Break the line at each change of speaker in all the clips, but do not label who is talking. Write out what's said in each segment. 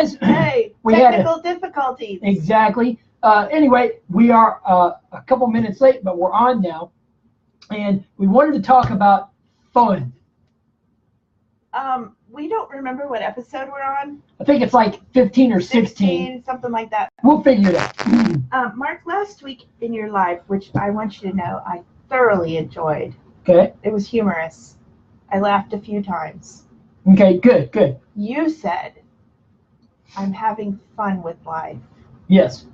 guys.
Hey, technical difficulties.
Exactly. Anyway, we are a couple minutes late, but we're on now. And we wanted to talk about fun.
We don't remember what episode we're on.
I think it's like 15 or
16, something like that.
We'll figure it out.
Mark, last week in your live, which I want you to know I thoroughly enjoyed.
Okay.
It was humorous. I laughed a few times.
Okay, good.
You said, I'm having fun with life.
Yes.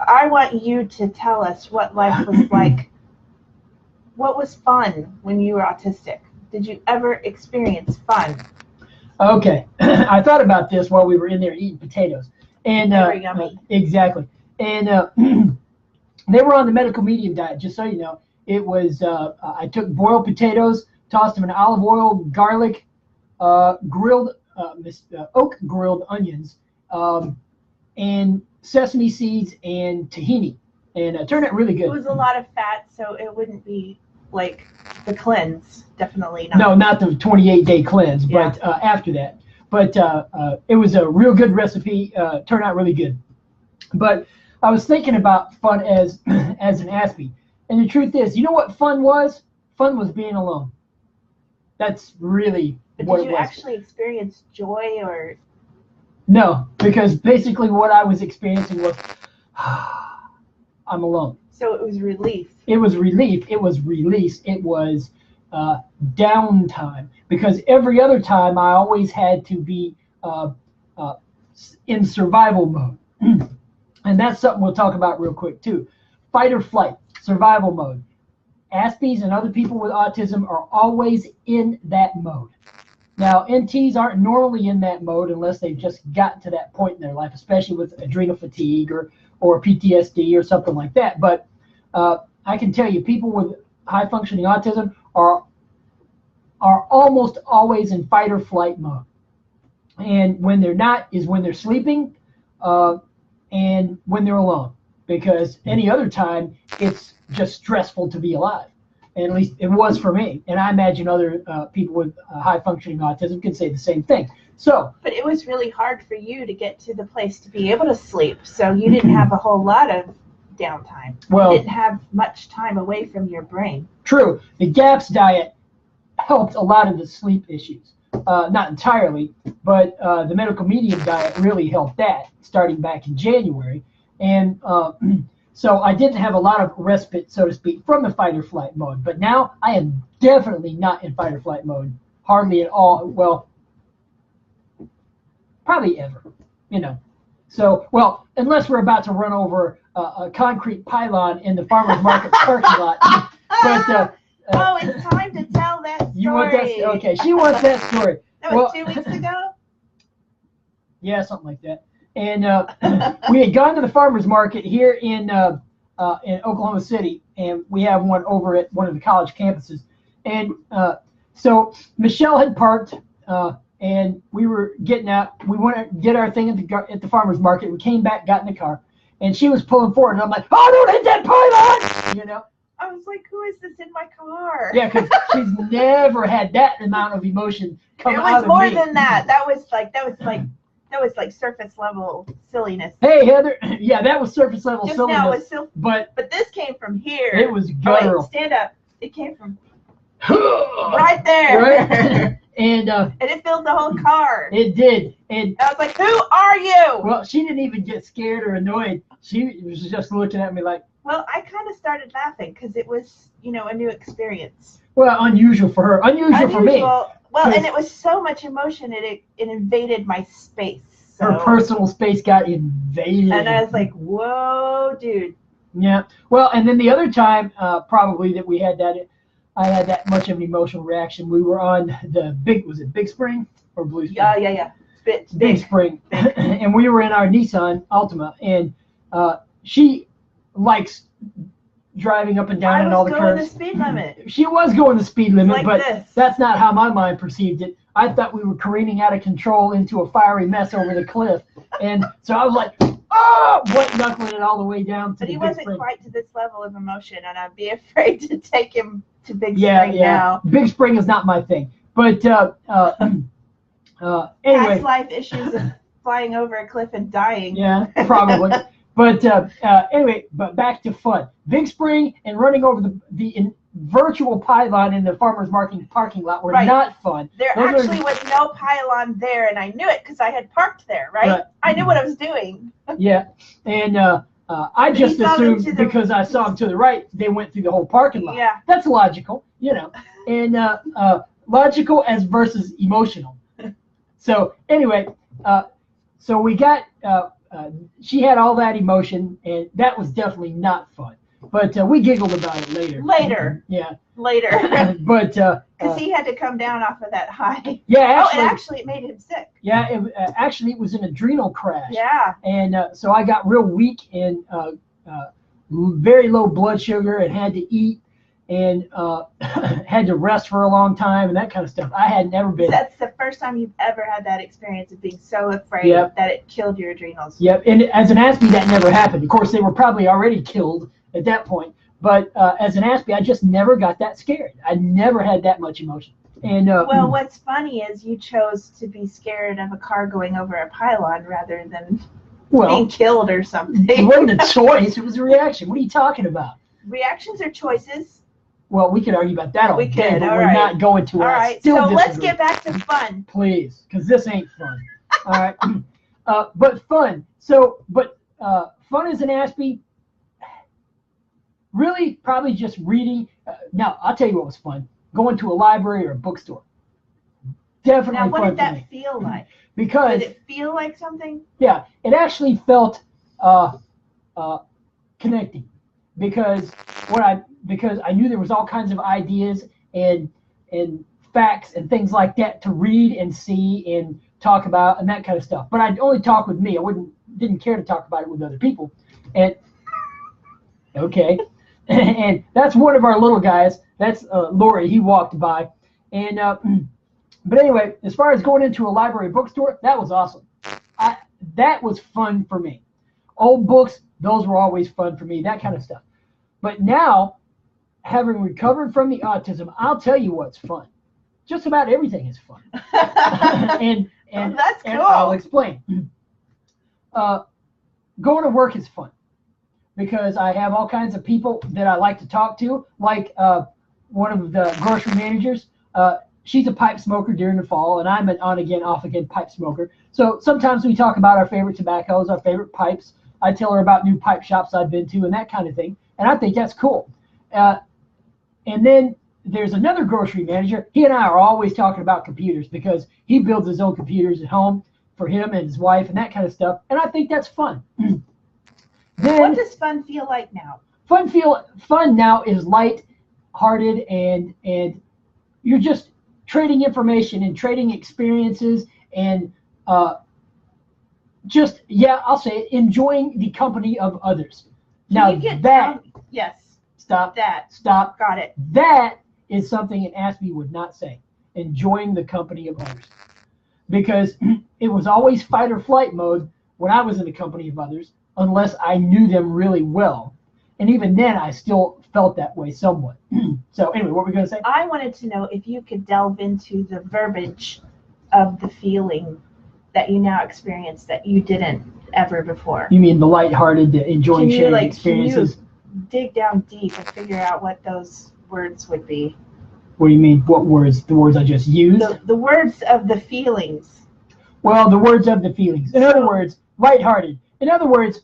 I want you to tell us what life was like. What was fun when you were autistic? Did you ever experience fun?
Okay. I thought about this while we were in there eating potatoes. And
very yummy.
Exactly. And they were on the medical medium diet, just so you know. It was, I took boiled potatoes, tossed them in olive oil, garlic, grilled, oak grilled onions, and sesame seeds and tahini. And it turned out really good.
It was a lot of fat, so it wouldn't be like the cleanse. Definitely not.
No, not the 28-day cleanse,
yeah.
But after that. But it was a real good recipe. Turned out really good. But I was thinking about fun as an Aspie. And the truth is, you know what fun was? Fun was being alone. That's really what it was.
Did you actually experience joy or?
No, because basically what I was experiencing was, I'm alone.
So it was relief. It
was relief. It was release. It was downtime. Because every other time I always had to be in survival mode. And that's something we'll talk about real quick too. Fight or flight, survival mode. Aspies and other people with autism are always in that mode. Now, NTs aren't normally in that mode unless they've just gotten to that point in their life, especially with adrenal fatigue or PTSD or something like that. But I can tell you, people with high-functioning autism are almost always in fight or flight mode. And when they're not is when they're sleeping and when they're alone. Because any other time, it's just stressful to be alive. And at least it was for me. And I imagine other people with high-functioning autism can say the same thing. So,
but it was really hard for you to get to the place to be able to sleep. So you didn't have a whole lot of downtime.
Well,
you didn't have much time away from your brain.
True. The GAPS diet helped a lot of the sleep issues. Not entirely, but the medical medium diet really helped that starting back in January. And so I didn't have a lot of respite, so to speak, from the fight or flight mode. But now I am definitely not in fight or flight mode. Hardly at all. Well, probably ever, you know. So, well, unless we're about to run over a concrete pylon in the farmer's market parking lot. But,
oh, it's time to tell that story.
You want that? Okay, she wants that story.
That was 2 weeks ago?
Yeah, something like that. And we had gone to the farmer's market here in Oklahoma City, and we have one over at one of the college campuses. And so Michelle had parked, and we were getting out. We went to get our thing at the farmer's market. We came back, got in the car, and she was pulling forward, and I'm like, "Oh, don't hit that pylon!" You know.
I was like, "Who is this in my car?"
Yeah, because she's never had that amount of emotion come out of me.
It was more than that. That was like surface level silliness.
Hey Heather, yeah, that was surface level
Just
silliness.
Now it was but this came from here.
It was guttural.
Oh, wait, stand up. It came from right there.
Right? And
it filled the whole car.
It did. And
I was like, "Who are you?"
Well, she didn't even get scared or annoyed. She was just looking at me like.
Well, I kind of started laughing because it was, a new experience.
Well, unusual for her, unusual for me.
Well, and it was so much emotion, it invaded my space. So.
Her personal space got invaded.
And I was like, "Whoa, dude."
Yeah. Well, and then the other time, probably that I had that much of an emotional reaction. We were on the Big Spring or Blue Spring?
Yeah.
Big Spring. And we were in our Nissan Altima, and she likes driving up and down in all the curves.
I was going the speed limit.
She was going the speed limit,
like
but
this.
That's not how my mind perceived it. I thought we were careening out of control into a fiery mess over the cliff. And so I was like, oh, white knuckling it all the way down to
but
the
he
Big
wasn't
Spring.
quite to this level of emotion, and I'd be afraid to take him to Big
Spring
now.
Yeah, Big Spring is not my thing. But anyway.
Past life issues flying over a cliff and dying.
Yeah, probably. But anyway, but back to fun. Big Spring and running over the virtual pylon in the farmer's market parking lot were not fun.
There actually was no pylon there, and I knew it because I had parked there, right? I knew what I was doing.
Yeah, and I just assumed because I saw them to the right, they went through the whole parking lot.
Yeah.
That's logical, and logical as versus emotional. So anyway, so we got, she had all that emotion, and that was definitely not fun. But we giggled about it later. Yeah.
Later.
But
because he had to come down off of that high.
Yeah.
Actually, it made him sick.
Yeah. Actually, it was an adrenal crash.
Yeah.
And so I got real weak and very low blood sugar and had to eat and had to rest for a long time and that kind of stuff. I had never been.
That's the first time you've ever had that experience of being so afraid that it killed your adrenals.
Yep. And as an Aspie, that never happened. Of course, they were probably already killed at that point. But as an Aspie, I just never got that scared. I never had that much emotion. And
well, what's funny is you chose to be scared of a car going over a pylon rather than being killed or something.
It wasn't a choice. It was a reaction. What are you talking about?
Reactions are choices.
Well, we could argue about that all day, but we're
right.
not going to.
All right, so let's get back to fun.
Please, because this ain't fun. All right, but fun. So, fun as an Aspie, really probably just reading. Now, I'll tell you what was fun. Going to a library or a bookstore. Definitely fun.
Now, what did that feel like?
Because
did it feel like something?
Yeah, it actually felt connecting. Because I knew there was all kinds of ideas and facts and things like that to read and see and talk about and that kind of stuff. But I'd only talk with me. I didn't care to talk about it with other people. And okay, and that's one of our little guys. That's Lori. He walked by, and but anyway, as far as going into a library bookstore, that was awesome. That was fun for me. Old books, those were always fun for me. That kind of stuff. But now, having recovered from the autism, I'll tell you what's fun. Just about everything is fun. and
that's cool.
And I'll explain. Going to work is fun because I have all kinds of people that I like to talk to, like one of the grocery managers. She's a pipe smoker during the fall, and I'm an on-again, off-again pipe smoker. So sometimes we talk about our favorite tobaccos, our favorite pipes. I tell her about new pipe shops I've been to and that kind of thing. And I think that's cool. And then there's another grocery manager. He and I are always talking about computers because he builds his own computers at home for him and his wife and that kind of stuff. And I think that's fun. Then,
what does fun feel like now?
Fun now is light-hearted and you're just trading information and trading experiences and I'll say it, enjoying the company of others. Now
yes.
Stop.
Got it.
That is something an Aspie would not say. Enjoying the company of others. Because it was always fight or flight mode when I was in the company of others, unless I knew them really well. And even then, I still felt that way somewhat. So anyway, what were we going to say?
I wanted to know if you could delve into the verbiage of the feeling that you now experience that you didn't ever before.
You mean the lighthearted, enjoying sharing experiences?
Can you dig down deep and figure out what those words would be?
What do you mean? What words? The words I just used?
The words of the feelings.
Well, the words of the feelings. In other words, lighthearted. In other words,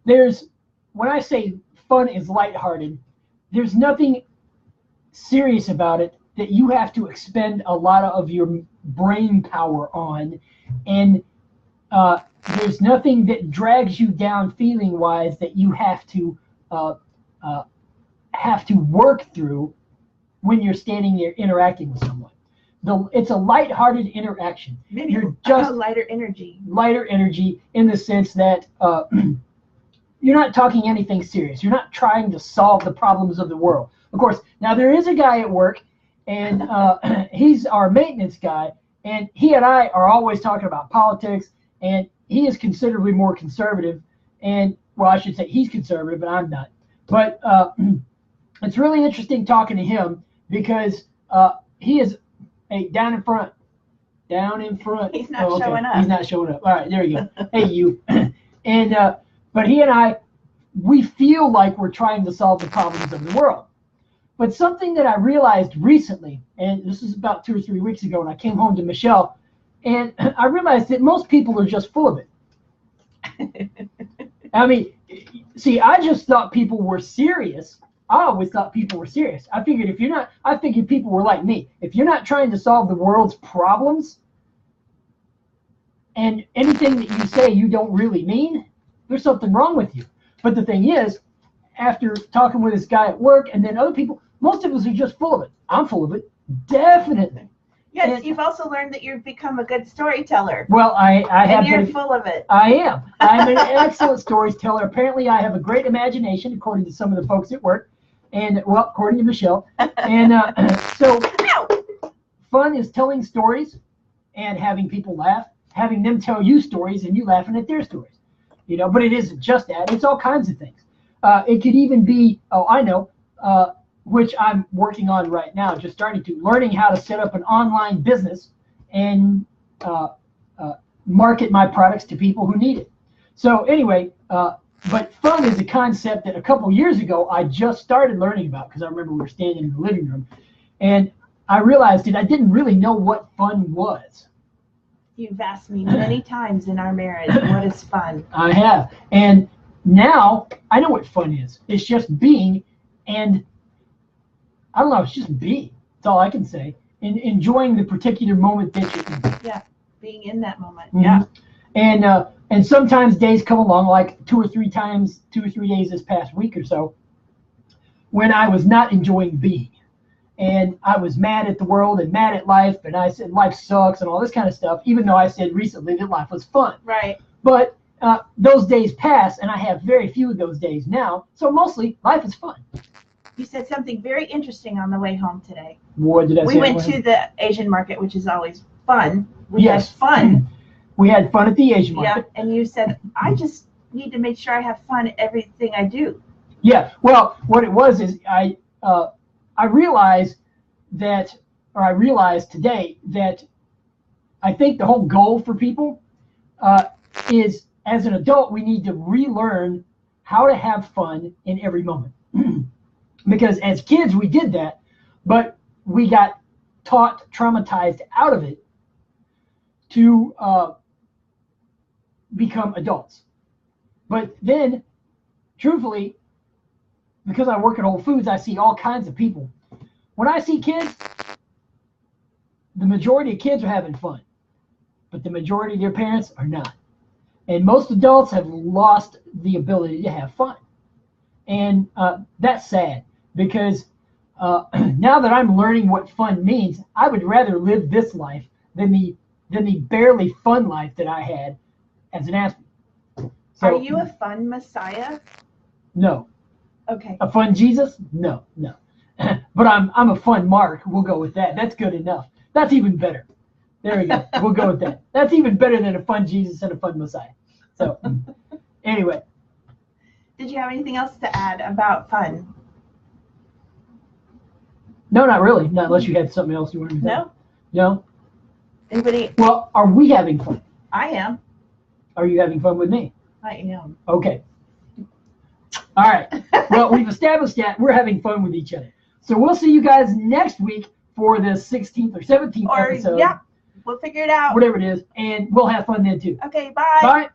when I say fun is lighthearted, there's nothing serious about it that you have to expend a lot of your brain power on, and there's nothing that drags you down feeling-wise that you have to work through when you're standing there interacting with someone. It's a lighthearted interaction.
Maybe you're just lighter energy. Lighter
energy in the sense that you're not talking anything serious. You're not trying to solve the problems of the world. Of course, now there is a guy at work, and he's our maintenance guy, and he and I are always talking about politics, and he is considerably more conservative, and, well, I should say he's conservative, but I'm not. But it's really interesting talking to him because he is down in front. Down in front.
He's not showing up.
He's not showing up. All right, there you go. Hey, you. And but he and I, we feel like we're trying to solve the problems of the world. But something that I realized recently, and this is about 2 or 3 weeks ago, and I came home to Michelle, and I realized that most people are just full of it. I mean, see, I just thought people were serious. I always thought people were serious. I figured I figured people were like me. If you're not trying to solve the world's problems, and anything that you say you don't really mean, there's something wrong with you. But the thing is, after talking with this guy at work and then other people, most of us are just full of it. I'm full of it, definitely.
Yes, you've also learned that you've become a good storyteller.
Well, I have.
And you're full of it.
I am. I'm an excellent storyteller. Apparently, I have a great imagination, according to some of the folks at work, and well, according to Michelle. And so, fun is telling stories and having people laugh, having them tell you stories, and you laughing at their stories. You know, but it isn't just that. It's all kinds of things. It could even be, which I'm working on right now, just starting to, learning how to set up an online business and market my products to people who need it. So anyway, but fun is a concept that a couple years ago I just started learning about, because I remember we were standing in the living room, and I realized that I didn't really know what fun was.
You've asked me many times in our marriage, what is fun? I
have. And now I know what fun is. It's just being, and I don't know, it's just being. That's all I can say. And enjoying the particular moment that you're in.
Yeah, being in that moment.
Mm-hmm. Yeah. And sometimes days come along, like 2 or 3 days this past week or so, when I was not enjoying being. And I was mad at the world and mad at life, and I said life sucks and all this kind of stuff, even though I said recently that life was fun.
Right.
But those days pass, and I have very few of those days now, so mostly life is fun.
You said something very interesting on the way home today.
What did I say?
We went to the Asian market, which is always fun. We
had
fun.
We had fun at the Asian market.
Yeah, and you said, I just need to make sure I have fun at everything I do.
Yeah, well, what it was is I realized today that I think the whole goal for people is, as an adult, we need to relearn how to have fun in every moment. Because as kids, we did that, but we got taught, traumatized out of it to become adults. But then, truthfully, because I work at Whole Foods, I see all kinds of people. When I see kids, the majority of kids are having fun, but the majority of their parents are not. And most adults have lost the ability to have fun. And that's sad, because now that I'm learning what fun means, I would rather live this life than the barely fun life that I had as an athlete. So,
are you a fun Messiah?
No.
Okay.
A fun Jesus? No. But I'm a fun Mark. We'll go with that. That's good enough. That's even better. There we go. We'll go with that. That's even better than a fun Jesus and a fun Messiah. So anyway.
Did you have anything else to add about fun?
No, not really. Not unless you had something else you wanted to say.
No.
No?
Anybody?
Well, are we having fun?
I am.
Are you having fun with me?
I am.
Okay. All right. Well, we've established that we're having fun with each other. So we'll see you guys next week for the 16th or 17th episode.
Yeah, we'll figure it out.
Whatever it is. And we'll have fun then too.
Okay, bye.
Bye.